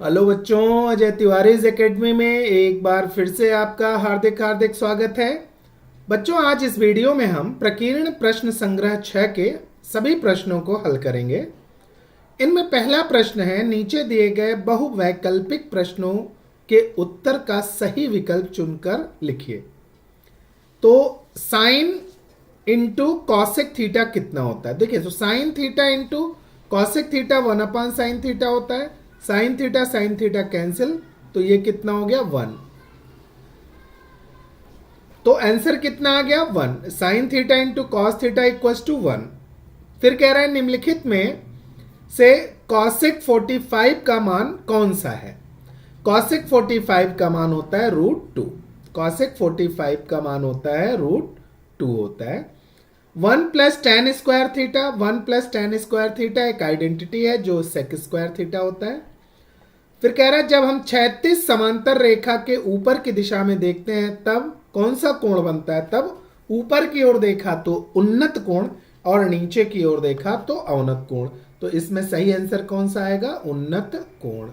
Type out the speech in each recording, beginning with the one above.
Hello बच्चों, Ajay तिवारीज academy में एक बार फिर से आपका हार्दिक हार्दिक स्वागत है। बच्चों, आज इस वीडियो में हम प्रकीर्ण प्रश्न संग्रह 6 के सभी प्रश्नों को हल करेंगे। इनमें पहला प्रश्न है, नीचे दिए गए बहुवैकल्पिक प्रश्नों के उत्तर का सही विकल्प चुनकर लिखिए। तो साइन इंटू कॉसेक थीटा कितना होता है? देखिए, तो sine theta into cosec theta 1/sin theta होता है। साइन थीटा कैंसिल, तो ये कितना हो गया? 1। तो आंसर कितना आ गया? 1। Sine theta into cos theta equals to 1। फिर कह रहा है निम्नलिखित में से कॉसेक 45 का मान कौन सा है? कॉसेक 45 का मान होता है √2। कॉसेक 45 का मान होता है √2 होता है। 1 + tan² थीटा, 1 + tan² थीटा एक आइडेंटिटी है जो sec² थीटा होता है। फिर कह रहा है जब हम 36 समांतर रेखा के ऊपर की दिशा में देखते हैं तब कौन सा कोण बनता है? तब ऊपर की ओर देखा तो उन्नत कोण और नीचे की ओर देखा तो अवनत कोण। तो इसमें सही आंसर कौन सा आएगा? उन्नत कोण।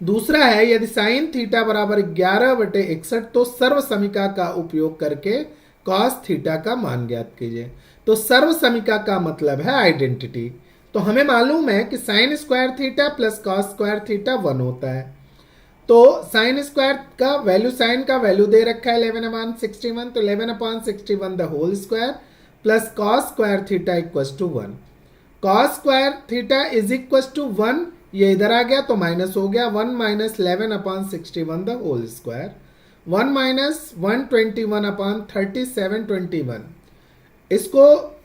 दूसरा है, यदि साइन थीटा बराबर 11/61 तो सर्व समीका का उपयोग करके कॉस थीटा का मान ज्ञात कीजिए। तो सर्व समीका का मतलब है आइडेंटिटी। तो हमें मालूम है कि sin² theta plus cos² theta 1 होता है। तो sin² का वैल्यू, साइन का वैल्यू दे रखा है 11/61, तो 11/61 the whole square plus cos² theta equals to 1। cos² theta is equals to 1, ये इधर आ गया तो माइनस हो गया। 1 - 11/61 द होल स्क्वायर, 1 - 121/3721। इसको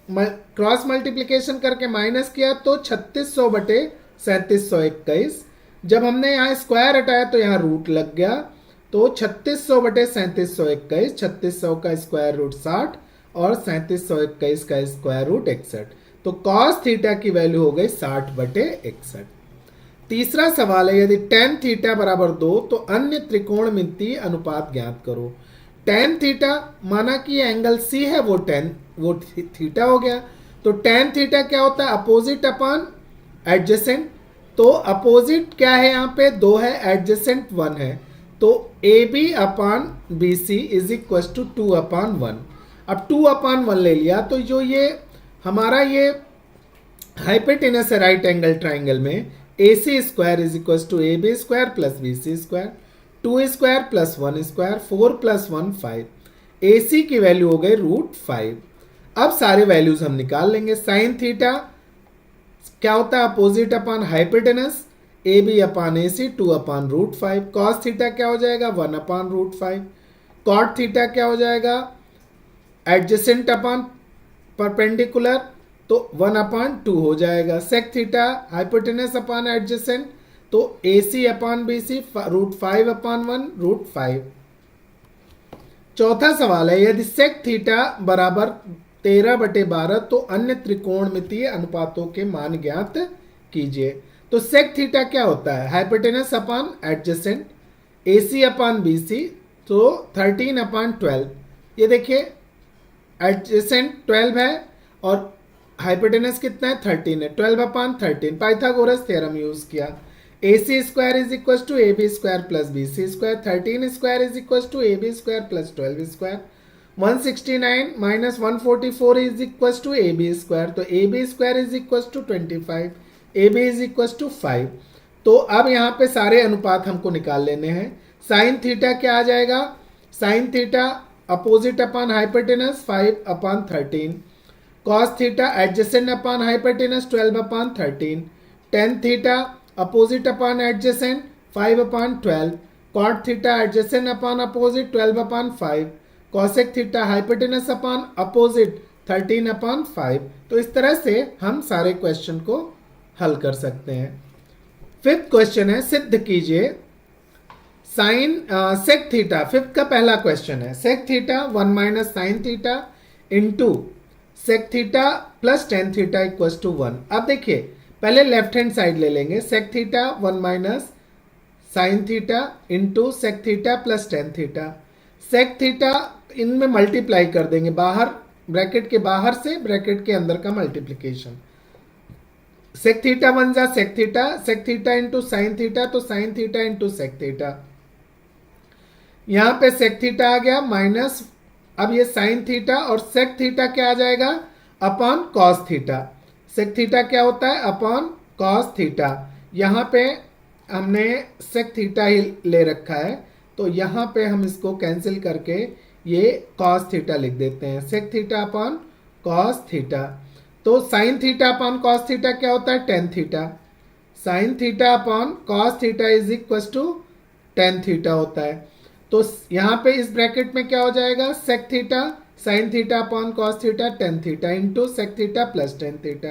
क्रॉस मल्टीप्लीकेशन करके माइनस किया तो 3600/3721। जब हमने यहाँ स्क्वायर हटाया तो यहाँ रूट लग गया, तो 3600/3721, 3600 का स्क्वायर रूट 60 और 3721 का स्क्वायर रूट 61। तो कॉस थीटा की वैल्यू हो गई 60/61। तीसरा सवाल है, यदि tan थीटा बराबर 2 तो अन्य त्रिकोणमितीय अनुपात ज्ञात करो। tan थीटा माना कि एंगल C है, वो थीटा हो गया। तो tan थीटा क्या होता है? Opposite upon adjacent. तो अपोजिट क्या है? यहाँ पे 2 है, एडजेसेंट 1 है। तो AB/BC इज इक्वल टू 2/1। अब 2/1 ले लिया तो जो ये हमारा ये हाइपोटेनस है राइट एंगल ट्राइंगल में, AC² is equal to AB² plus BC², 2² plus 1², 4 + 1 5। AC की वैल्यू हो गई √5। अब सारे वैल्यूज हम निकाल लेंगे। साइन थीटा क्या होता है? Opposite upon hypotenuse, AB/AC 2/√5। Cos theta क्या हो जाएगा? 1/√5। कॉट थीटा क्या हो जाएगा? एडजेसेंट अपॉन परपेंडिकुलर, तो 1/2 हो जाएगा। Sec theta hypotenuse upon adjacent, तो AC/BC √5/1 √5। चौथा सवाल है, यदि सेक थीटा बराबर 13/12 तो अन्य त्रिकोणमितीय अनुपातों के मान ज्ञात कीजिए। तो सेक थीटा क्या होता है? हाइपोटेनस अपॉन एडजेसेंट, AC/BC, तो 13/12। ये देखिए एडजेसेंट 12 है और हाइपोटेनस कितना है? 13 है। 12/13 पाइथागोरस थ्योरम यूज किया। AC² is equal to AB² plus BC², 13² is equal to AB² plus 12², 169 - 144 is equal to AB², तो AB² is equal to 25, AB is equal to 5। तो अब यहाँ पे सारे अनुपात हमको निकाल लेने हैं। साइन थीटा क्या आ जाएगा? Sine theta opposite upon hypotenuse 5/13, cos theta adjacent upon hypotenuse 12/13, tan theta opposite upon adjacent 5/12, cot theta adjacent upon opposite 12/5, cosec theta hypotenuse upon opposite 13/5। तो इस तरह से हम सारे क्वेश्चन को हल कर सकते हैं। फिफ्थ क्वेश्चन है, सिद्ध कीजिए साइन सेक थीटा। फिफ्थ का पहला क्वेश्चन है, sec theta 1 - sin theta into sec theta plus tan theta equal to 1। अब देखिए पहले लेफ्ट हैंड साइड ले लेंगे। Sec theta 1 - sin theta into sec theta plus tan theta. Sec theta इनमें multiply कर देंगे, बाहर ब्रैकेट के बाहर से ब्रैकेट के अंदर का मल्टीप्लीकेशन। सेक थीटा बन जा sec theta into sine theta, तो sine theta into sec theta. यहां पे सेक थीटा आ गया माइनस, अब ये साइन थीटा और सेक थीटा क्या आ जाएगा upon cos theta. Sec theta क्या होता है अपॉन कॉस थीटा। यहां पे हमने सेक थीटा ही ले रखा है, तो यहां पे हम इसको कैंसिल करके ये कॉस थीटा लिख देते हैं, sec theta upon cos theta. तो sine theta upon cos theta क्या होता है tan theta. Sine theta upon cos theta is equal to tan theta होता है। तो यहां पे इस ब्रैकेट में क्या हो जाएगा sec theta sine theta upon cos theta tan theta into sec theta plus tan theta.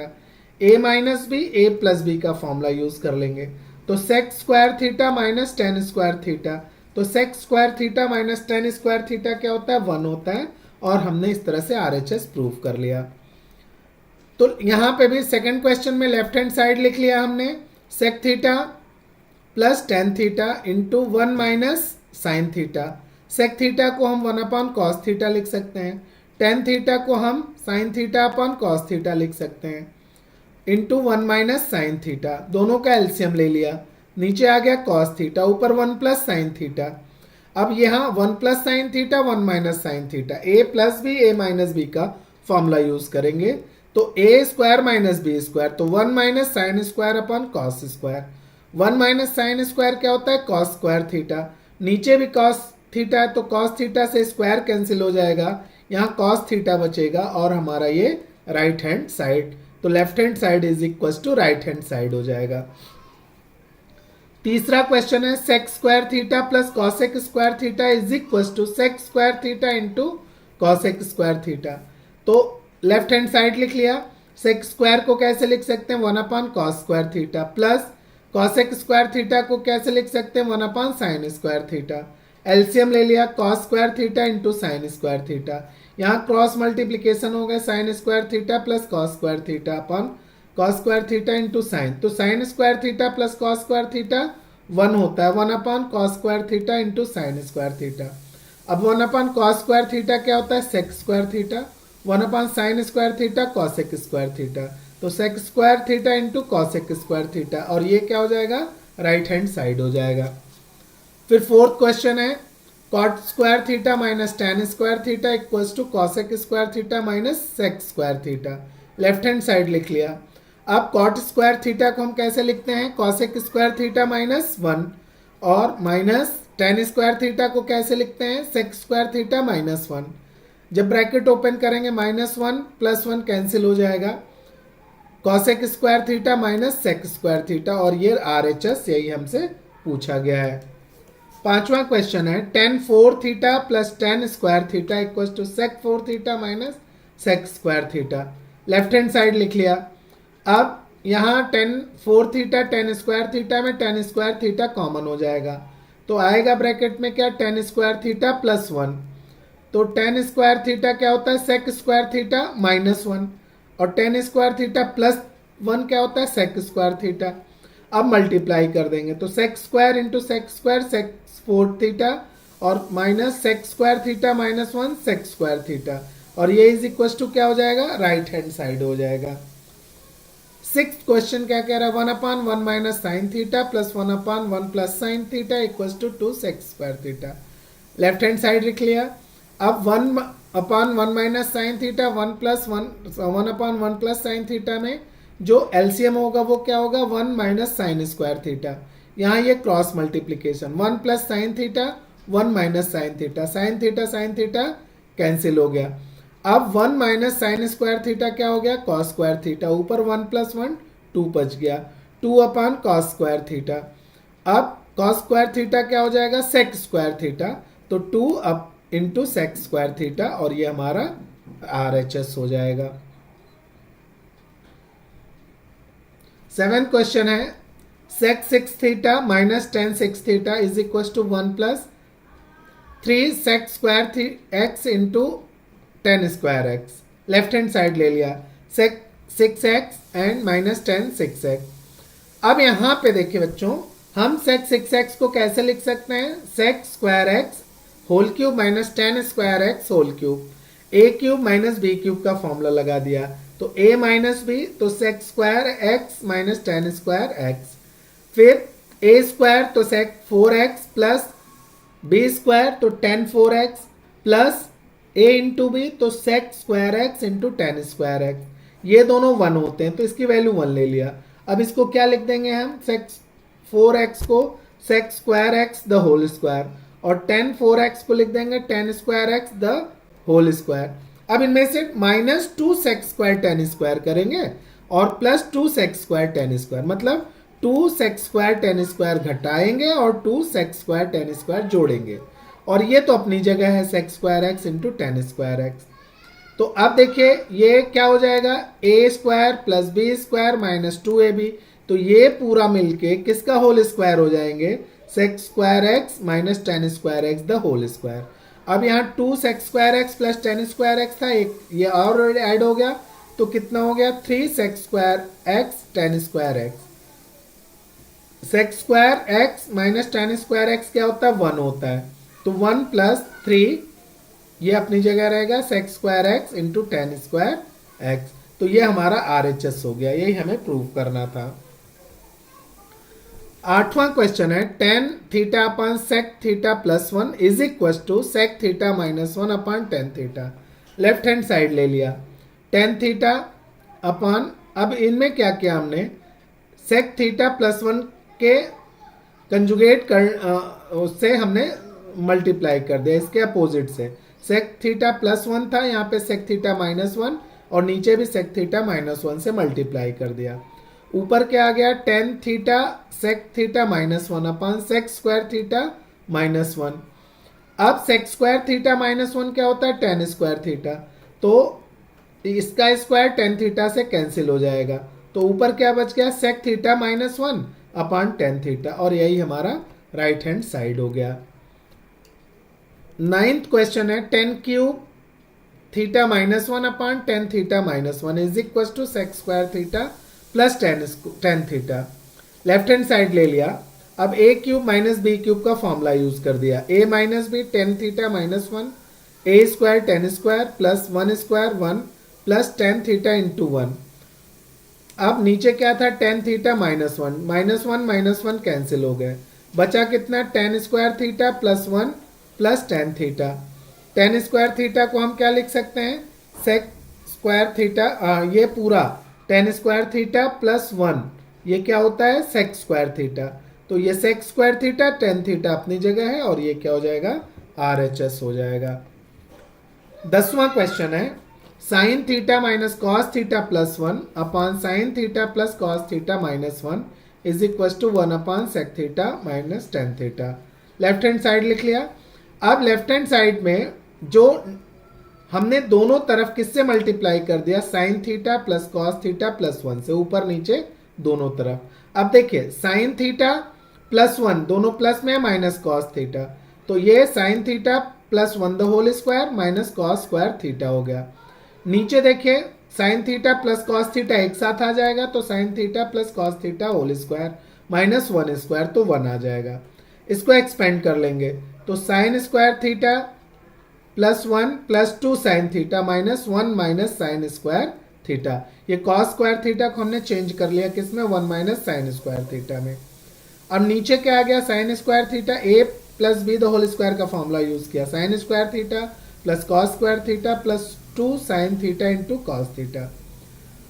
A minus B A plus B का फॉर्मूला यूज कर लेंगे, तो sec square theta minus tan square theta. तो sec square theta minus tan square theta क्या होता है one होता है, और हमने इस तरह से आरएचएस प्रूव कर लिया। तो यहां पे भी सेकंड क्वेश्चन में लेफ्ट हैंड साइड लिख लिया हमने, sec theta plus tan theta into one minus sine theta. Sec theta को हम वन अपॉन कॉस थीटा लिख सकते हैं, टेन थीटा को हम sine theta upon cos theta लिख सकते हैं, into one minus sine theta. दोनों का एलसीएम ले लिया, नीचे आ गया कॉस थीटा, ऊपर वन प्लस साइन थीटा। अब यहाँ one plus sine theta one minus sine theta, A plus B A minus B का फॉर्मूला यूज करेंगे, तो A square minus B square, तो one minus sine square upon cos square. One minus sine square क्या होता है cos square theta, नीचे भी cos theta है तो कॉस थीटा से स्क्वायर कैंसिल हो जाएगा, यहाँ कॉस थीटा बचेगा और हमारा ये राइट हैंड साइड, तो left hand side is equal to right hand side हो जाएगा। तीसरा क्वेश्चन है sec square theta plus cosec square theta is equal to sec square theta into cosec square theta. तो लेफ्ट हैंड साइड लिख लिया, sec square को कैसे लिख सकते हैं one upon cos square theta, plus cosec square theta को कैसे लिख सकते हैं one upon sine square theta. LCM ले लिया cos square theta into sine square theta, यहाँ क्रॉस मल्टीप्लीकेशन हो गया sine square theta plus cos square theta upon cos square theta into sine, तो sine square theta plus cos square theta one होता है, one upon cos square theta into sine square theta. अब one upon cos square theta क्या होता है sec square theta, one upon sine square theta cosec square theta, तो sec square theta into cosec square theta, और ये क्या हो जाएगा राइट हैंड साइड हो जाएगा। फिर फोर्थ क्वेश्चन है cot square theta minus tan square theta equals to cosec square theta minus sec square theta, left hand side लिख लिया। अब कॉट स्क्वायर थीटा को हम कैसे लिखते हैं cosec square theta minus one, और माइनस टेन स्क्वायर थीटा को कैसे लिखते हैं sec square theta minus one. जब ब्रैकेट ओपन करेंगे minus one plus one cancel हो जाएगा, cosec square theta minus sec square theta, और ये आरएचएस यही हमसे पूछा गया है। पांचवा क्वेश्चन है tan four theta plus tan square theta equal to sec four theta minus sec square theta, left hand side लिख लिया। अब यहाँ tan four theta tan square theta में टेन स्क्वायर थीटा कॉमन हो जाएगा, तो आएगा ब्रैकेट में क्या tan square theta plus one, तो टेन स्क्वायर थीटा क्या होता है sec square theta minus one, और tan square theta plus one क्या होता है सेक स्क्वायर थीटा। अब मल्टीप्लाई कर देंगे तो sec square into sec square sec four theta, और minus sec square theta minus one sec square theta, और ये इज इक्वल टू क्या हो जाएगा राइट हैंड साइड हो जाएगा। सिक्स क्वेश्चन क्या कह रहा है one upon one minus sine theta plus one upon one plus sine theta equal to two sec square theta, left hand side लिख लिया। अब one upon one minus sine theta one plus one, one upon one plus sine theta में जो LCM होगा वो क्या होगा one minus sine square theta, यहाँ ये cross multiplication one plus sine theta one minus sine theta cancel हो गया। अब one minus sine square theta क्या हो गया कॉस स्क्वायर थीटा, ऊपर वन प्लस वन टू बच गया, two upon cos square theta. अब कॉस स्क्वायर थीटा क्या हो जाएगा सेक स्क्वायर थीटा, तो two up into sec square theta, और ये हमारा आरएचएस हो जाएगा। सेवेंथ क्वेश्चन है sec six theta minus tan six theta is equal to one plus three sec square x into tan square x, left hand side ले लिया sec six X and minus tan six X. अब यहाँ पे देखिए बच्चों हम सेक six x को कैसे लिख सकते हैं sec square X whole cube minus tan square X whole cube, A cube minus B cube का फॉर्मूला लगा दिया, तो a माइनस बी, तो sec square x minus tan square X. फिर a स्क्वायर तो sec 4x plus B square तो tan 4x plus a into B तो sec square x into tan square X. ये दोनों 1 होते हैं तो इसकी वैल्यू 1 ले लिया। अब इसको क्या लिख देंगे हम, सेक 4x को sec square x the whole square और टेन 4x को लिख देंगे tan square x the whole square. अब इनमें से minus 2 sec square tan square करेंगे और plus 2 sec square tan square, मतलब 2 सेक स्क्वायर टेन स्क्वायर घटाएंगे और 2 सेक स्क्वायर टेन स्क्वायर जोड़ेंगे और ये तो अपनी जगह है sec square x into tan square x. तो अब देखिए ये क्या हो जाएगा, A square plus B square minus 2ab, तो ये पूरा मिलके किसका होल स्क्वायर हो जाएंगे, sec square x minus tan square x the whole square. अब यहाँ 2 sec square x plus tan square x था, एक ये और ऐड हो गया तो कितना हो गया 3 sec square x tan square x. Sec square x minus tan square x क्या होता है, 1 होता है, तो 1 प्लस 3 ये अपनी जगह रहेगा sec square x into tan square x. तो ये हमारा RHS हो गया, यही हमें प्रूव करना था। 8वां क्वेश्चन है tan theta upon sec theta plus 1 is equal to sec theta minus 1 upon tan theta. Left hand side ले लिया, टेन थीटा अपॉन, अब इनमें क्या किया हमने, सेक थीटा प्लस 1 के कंजुगेट कर उससे हमने मल्टीप्लाई कर दिया, इसके अपोजिट से सेक थीटा प्लस 1 था, यहाँ पे सेक थीटा माइनस 1 और नीचे भी सेक थीटा माइनस 1 से मल्टीप्लाई कर दिया। ऊपर क्या आ गया, tan theta sec theta minus 1 upon sec square theta minus 1। अब सेक स्क्वायर थीटा माइनस 1 क्या होता है, टेन स्क्वायर थीटा, तो इसका स्क्वायर टेन थीटा से कैंसिल हो जाएगा, तो ऊपर क्या बच गया, sec theta minus 1 upon tan theta, और यही हमारा राइट हैंड साइड हो गया। 9th क्वेश्चन है tan cube theta minus 1 upon tan theta minus 1 is equal to sec square theta plus tan theta. Left hand side ले लिया, अब A cube minus B cube का फॉर्मूला यूज कर दिया, A minus B tan theta minus 1, A square tan square plus 1 square 1 plus tan theta into 1। अब नीचे क्या था, tan theta minus 1 minus 1 cancel हो गए, बचा कितना, ten square theta plus 1 plus tan theta. Tan square theta को हम क्या लिख सकते हैं, सेक स्क्वायर थीटा, ये पूरा टेन स्क्वायर थीटा प्लस 1 ये क्या होता है, सेक स्क्वायर थीटा, तो ये sec square theta tan theta अपनी जगह है और ये क्या हो जाएगा, RHS हो जाएगा। 10वां क्वेश्चन है sine theta minus cos theta plus 1 upon sine theta plus cos theta minus 1 is equal to 1 upon sec theta minus tan theta. Left hand side लिख लिया। अब लेफ्ट हैंड साइड में जो हमने दोनों तरफ किससे मल्टीप्लाई कर दिया, sign theta plus cos theta plus 1 से, ऊपर नीचे दोनों तरफ। अब देखिए साइन थीटा प्लस 1 दोनों प्लस में माइनस कॉस थीटा, तो ये sine theta plus 1 the whole square minus cos square theta हो गया। नीचे देखिए sine theta plus cos theta एक साथ आ जाएगा, तो sine theta plus cos theta whole square minus 1 square, तो 1 आ जाएगा। इसको एक्सपेंड कर लेंगे, तो sine square theta plus 1 plus 2 sine theta minus 1 minus sine square theta. ये कॉस स्क्वायर थीटा को हमने चेंज कर लिया किसमें, 1 माइनस साइन स्क्वायर थीटा में। अब नीचे क्या आ गया, sine square theta A plus B the whole square का फॉर्मूला यूज किया, sine square theta plus cos square theta plus 2 sine theta into cos theta.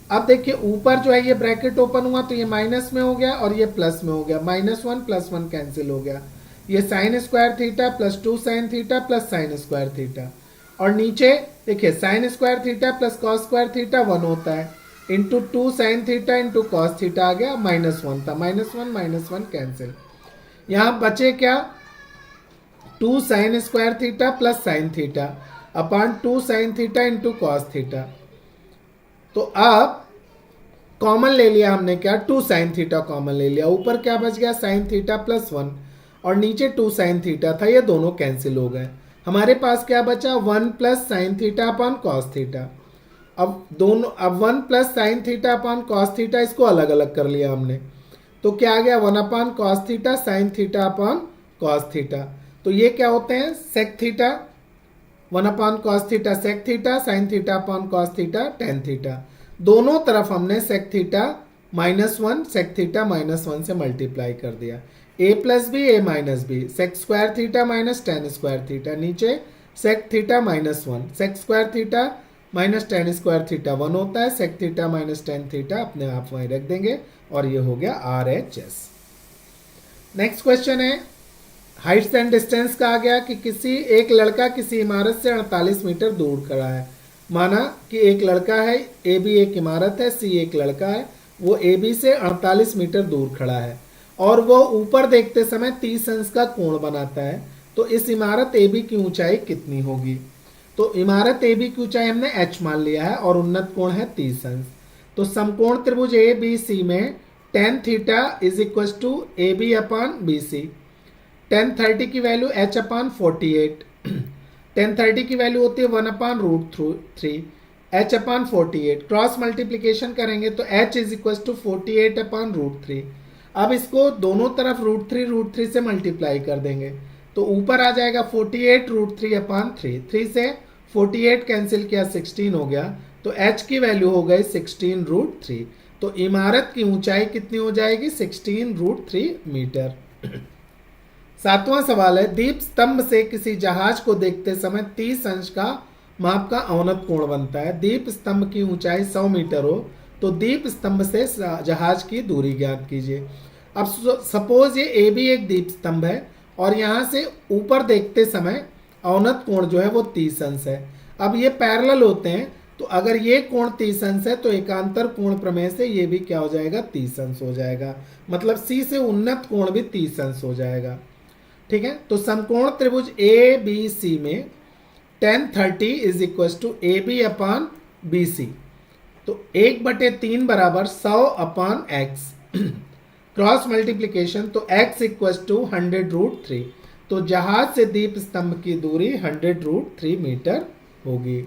अब देखिए ऊपर जो है ये ब्रैकेट ओपन हुआ तो ये माइनस में हो गया और ये प्लस में हो गया, माइनस 1 प्लस 1 कैंसिल हो गया, ये sine square theta plus 2 sine theta plus sine square theta. और नीचे देखिए sine square theta plus cos square theta 1 होता है, into 2 sine theta into cos theta आ गया, माइनस 1 था, माइनस वन कैंसिल। यहाँ बचे क्या, 2 sign square theta plus sine theta upon 2 sine theta into cos theta. तो अब कॉमन ले लिया हमने क्या, 2 साइन थीटा कॉमन ले लिया, ऊपर क्या बच गया साइन थीटा प्लस 1 और नीचे 2 साइन थीटा था, ये दोनों कैंसिल हो गए। हमारे पास क्या बचा, 1 plus sine theta upon cos theta. अब 1 plus sine theta upon cos theta इसको अलग अलग कर लिया हमने, तो क्या आ गया 1 upon cos theta sine theta upon cos theta. तो ये क्या होते हैं, sec theta, 1 upon cos theta sec theta, sine theta upon cos theta tan theta. दोनों तरफ हमने सेक थीटा -1 सेक थीटा -1 से मल्टीप्लाई कर दिया। a plus B A minus B, sec square theta minus tan square theta, नीचे sec theta -1, sec square theta minus tan square theta 1 होता है, sec theta minus tan theta अपने आप वहीं रख देंगे और ये हो गया RHS। नेक्स्ट क्वेश्चन है हाइट्स एंड डिस्टेंस का आ गया कि एक लड़का किसी इमारत से 48 मीटर दूर खड़ा है। माना कि एक लड़का है, ए बी एक इमारत है, सी एक लड़का है, वो ए बी से 48 मीटर दूर खड़ा है और वो ऊपर देखते समय 30 अंश का कोण बनाता है। तो इस इमारत ए बी की ऊंचाई कितनी होगी? तो इमारत ए बी की ऊंचाई हमने h मान लिया है और उन्नत कोण है 30 अंश। तो समकोण त्रिभुज ए बी सी में tan theta is equal to A B upon B C. tan 30 की वैल्यू h अपान 48, tan 30 की वैल्यू होती है 1 अपान √3, h अपान 48, क्रॉस मल्टीप्लीकेशन करेंगे तो h इज इक्वल टू 48 अपान √3। अब इसको दोनों तरफ √3 से मल्टीप्लाई कर देंगे तो ऊपर आ जाएगा 48 √3 अपान 3, 3 से 48 कैंसिल किया 16 हो गया, तो h की वैल्यू हो गई 16 √3। तो इमारत की ऊंचाई कितनी हो जाएगी? 16 √3 मीटर। सातवां सवाल है दीप स्तंभ से किसी जहाज को देखते समय 30 अंश का माप का अवनत कोण बनता है। दीप स्तंभ की ऊंचाई 100 मीटर हो तो दीप स्तंभ से जहाज की दूरी ज्ञात कीजिए। अब सपोज ये ए बी एक दीप स्तंभ है और यहाँ से ऊपर देखते समय अवनत कोण जो है वो 30 अंश है। अब ये पैरेलल होते हैं तो अगर ये कोण 30 अंश है तो एकांतर कोण प्रमेय से ये भी क्या हो जाएगा? 30 अंश हो जाएगा। मतलब सी से उन्नत कोण भी 30 अंश हो जाएगा। ठीक है, तो समकोण त्रिभुज ए बी सी में tan 30 is equal to A B upon B C, तो 1/3 बराबर 100 अपान एक्स, क्रॉस मल्टीप्लीकेशन तो x इक्वल टू 100 √3। तो जहाज से दीप स्तंभ की दूरी 100 √3 मीटर होगी।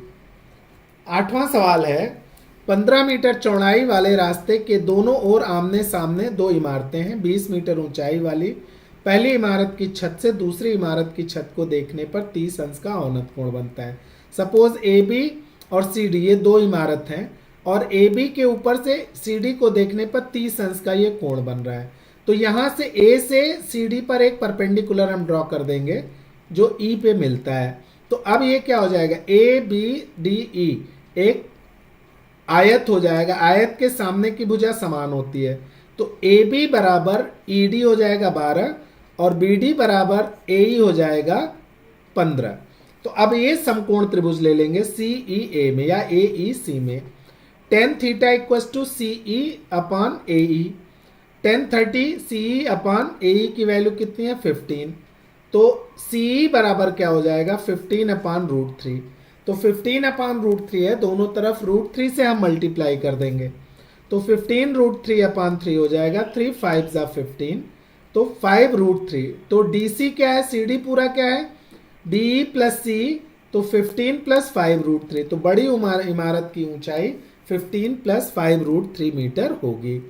आठवां सवाल है 15 मीटर चौड़ाई वाले रास्ते के दोनों ओर आमने सामने दो इमारतें हैं। 20 मीटर ऊंचाई वाली पहली इमारत की छत से दूसरी इमारत की छत को देखने पर 30 अंश का अवनत कोण बनता है। सपोज ए बी और सी डी ये दो इमारत हैं और ए बी के ऊपर से सी डी को देखने पर 30 अंश का ये कोण बन रहा है। तो यहाँ से ए से सी डी पर एक परपेंडिकुलर हम ड्रॉ कर देंगे जो ई पे मिलता है। तो अब ये क्या हो जाएगा? ए बी डी ई एक आयत हो जाएगा। आयत के सामने की भुजा समान होती है तो ए बी बराबर ई डी हो जाएगा 12 और बी डी बराबर ए ई हो जाएगा 15। तो अब ये समकोण त्रिभुज ले लेंगे सी ई ए में या ए ई सी में। tan theta equal to C E upon A E, tan 30 C E upon A E की वैल्यू कितनी है? 15। तो सी ई बराबर क्या हो जाएगा? 15 अपान √3। तो 15 अपान √3 है, दोनों तरफ √3 से हम मल्टीप्लाई कर देंगे तो 15 √3 अपान 3 हो जाएगा। 3 5 ज़ा 15 तो 5 √3। तो डी सी क्या है? सी डी पूरा क्या है? डी ई प्लस सी, तो 15 प्लस 5 √3। तो बड़ी इमारत की ऊंचाई 15 प्लस 5 √3 मीटर होगी।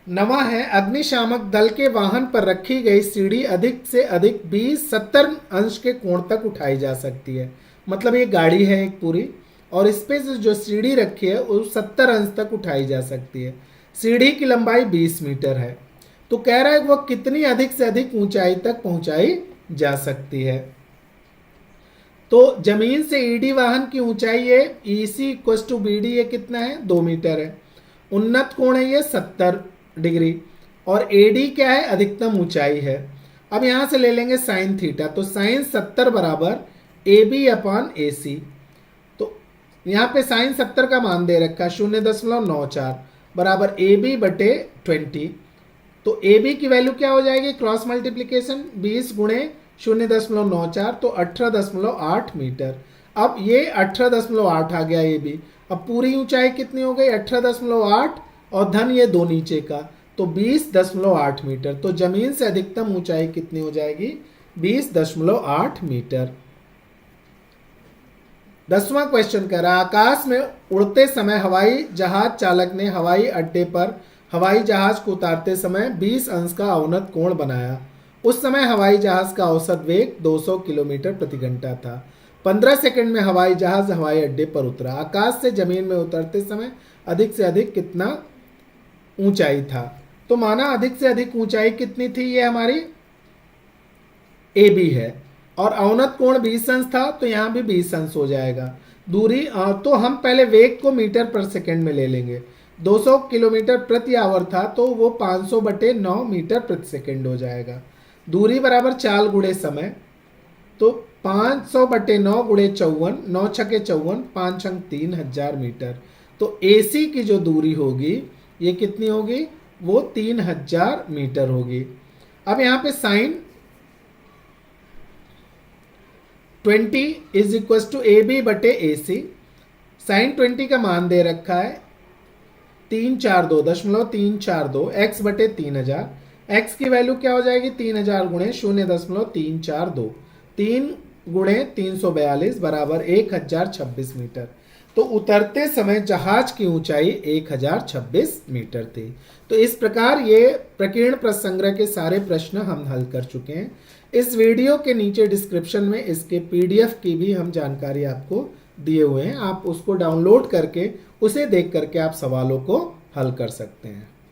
नवा है अग्निशामक दल के वाहन पर रखी गई सीढ़ी अधिक से अधिक 20-70 अंश के कोण तक उठाई जा सकती है। मतलब ये गाड़ी है एक पूरी और इस पे जो सीढ़ी रखी है वो 70 अंश तक उठाई जा सकती है। सीढ़ी की लंबाई 20 मीटर है। तो कह रहा है कि वह कितनी अधिक से अधिक ऊंचाई तक पहुंचाई जा सकती है। तो जमीन से ईडी वाहन की ऊंचाई है EC equal to B D, ये कितना है? 2 मीटर है। उन्नत कोण है ये 70 डिग्री और एडी क्या है? अधिकतम ऊंचाई है। अब यहां से ले लेंगे साइन थीटा, तो साइन 70 बराबर ए बी अपान ए सी। तो यहाँ पे साइन 70 का मान दे रखा है 0.94 बराबर ए बी बटे 20। तो ए बी की वैल्यू क्या हो जाएगी? क्रॉस मल्टीप्लीकेशन 20 गुणे 0.94 तो 18.8 मीटर। अब ये 18.8 आ गया ए बी। अब पूरी ऊंचाई कितनी हो गई? 18.8 और धन ये दो नीचे का तो 20.8 मीटर। तो जमीन से अधिकतम ऊंचाई कितनी हो जाएगी? 20.8 मीटर। 10वां क्वेश्चन कह रहा है आकाश में उड़ते समय हवाई जहाज चालक ने हवाई अड्डे पर हवाई जहाज को उतारते समय 20 अंश का अवनत कोण बनाया। उस समय हवाई जहाज का औसत वेग 200 किलोमीटर प्रति घंटा था। 15 सेकंड में हवाई जहाज हवाई अड्डे पर उतरा। आकाश से जमीन में उतरते समय अधिक से अधिक कितना ऊंचाई था? तो माना अधिक से अधिक ऊंचाई कितनी थी, ये हमारी ए बी है, और अवनत कोण 20 अंश था, तो यहां भी 20 अंश हो जाएगा। दूरी तो हम पहले वेग को मीटर पर सेकंड में ले लेंगे। 200 किलोमीटर प्रति आवर था, तो वो 500/9 मीटर प्रति सेकंड हो जाएगा। दूरी बराबर चाल गुणे समय, तो 500/9 गुणे 54, 9 छके 54, 5 अंक 3000 मीटर। तो एसी की जो दूरी होगी ये कितनी होगी? वो 3000 मीटर होगी। अब यहां पे sine 20 is equal to A B बटे ए सी। साइन 20 का मान दे रखा है 342.342 एक्स बटे 3000। एक्स की वैल्यू क्या हो जाएगी? 3000 गुणे 0.342, 3 गुणे 342 बराबर 1026 मीटर। तो उतरते समय जहाज की ऊंचाई 1026 मीटर थी। तो इस प्रकार ये प्रकीर्ण प्रश्न संग्रह के सारे प्रश्न हम हल कर चुके हैं। इस वीडियो के नीचे डिस्क्रिप्शन में इसके पीडीएफ की भी हम जानकारी आपको दिए हुए हैं, आप उसको डाउनलोड करके उसे देख करके आप सवालों को हल कर सकते हैं।